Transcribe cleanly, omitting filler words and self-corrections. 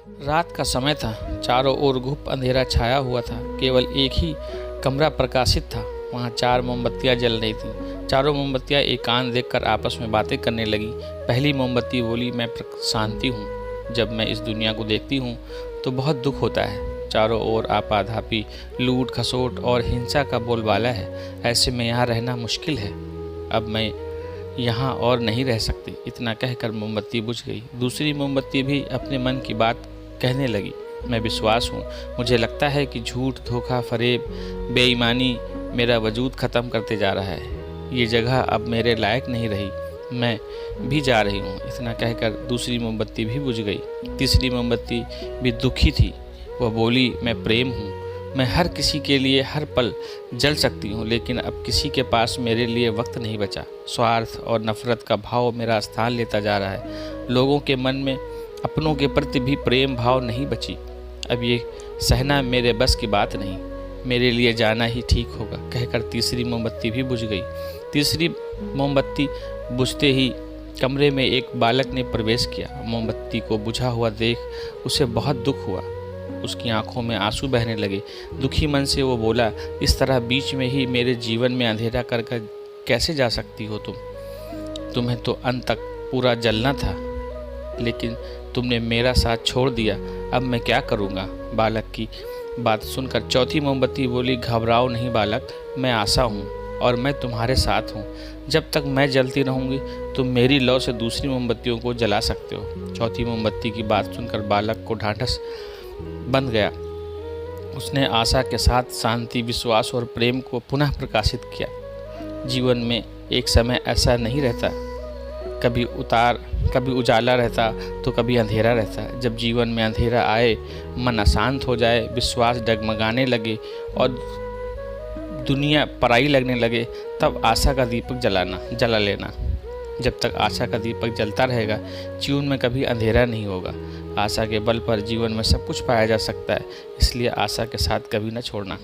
रात का समय था। चारों ओर घुप अंधेरा छाया हुआ था। केवल एक ही कमरा प्रकाशित था। वहाँ 4 मोमबत्तियाँ जल रही थीं। चारों मोमबत्तियाँ एकांत देखकर आपस में बातें करने लगी। पहली मोमबत्ती बोली, मैं शांति हूँ। जब मैं इस दुनिया को देखती हूँ तो बहुत दुख होता है। चारों ओर आपाधापी, लूट खसोट और हिंसा का बोलबाला है। ऐसे में यहाँ रहना मुश्किल है। अब मैं यहाँ और नहीं रह सकती। इतना कहकर मोमबत्ती बुझ गई। दूसरी मोमबत्ती भी अपने मन की बात कहने लगी। मैं विश्वास हूँ। मुझे लगता है कि झूठ, धोखा, फरेब, बेईमानी मेरा वजूद ख़त्म करते जा रहा है। ये जगह अब मेरे लायक नहीं रही। मैं भी जा रही हूँ। इतना कहकर दूसरी मोमबत्ती भी बुझ गई। तीसरी मोमबत्ती भी दुखी थी। वह बोली, मैं प्रेम हूँ। मैं हर किसी के लिए हर पल जल सकती हूँ, लेकिन अब किसी के पास मेरे लिए वक्त नहीं बचा। स्वार्थ और नफ़रत का भाव मेरा स्थान लेता जा रहा है। लोगों के मन में अपनों के प्रति भी प्रेम भाव नहीं बची। अब ये सहना मेरे बस की बात नहीं। मेरे लिए जाना ही ठीक होगा। कहकर तीसरी मोमबत्ती भी बुझ गई। तीसरी मोमबत्ती बुझते ही कमरे में एक बालक ने प्रवेश किया। मोमबत्ती को बुझा हुआ देख उसे बहुत दुख हुआ। उसकी आंखों में आंसू बहने लगे। दुखी मन से वो बोला, इस तरह बीच में ही मेरे जीवन में अंधेरा कर कैसे जा सकती हो तुम? तुम्हें तो अंत तक पूरा जलना था, लेकिन तुमने मेरा साथ छोड़ दिया। अब मैं क्या करूँगा? बालक की बात सुनकर चौथी मोमबत्ती बोली, घबराओ नहीं बालक, मैं आशा हूँ और मैं तुम्हारे साथ हूँ। जब तक मैं जलती रहूँगी तुम मेरी लौ से दूसरी मोमबत्तियों को जला सकते हो। चौथी मोमबत्ती की बात सुनकर बालक को ढांढस बन गया। उसने आशा के साथ शांति, विश्वास और प्रेम को पुनः प्रकाशित किया। जीवन में एक समय ऐसा नहीं रहता, कभी उजाला रहता तो कभी अंधेरा रहता। जब जीवन में अंधेरा आए, मन अशांत हो जाए, विश्वास डगमगाने लगे और दुनिया पराई लगने लगे, तब आशा का दीपक जला लेना। जब तक आशा का दीपक जलता रहेगा, जीवन में कभी अंधेरा नहीं होगा। आशा के बल पर जीवन में सब कुछ पाया जा सकता है, इसलिए आशा के साथ कभी न छोड़ना।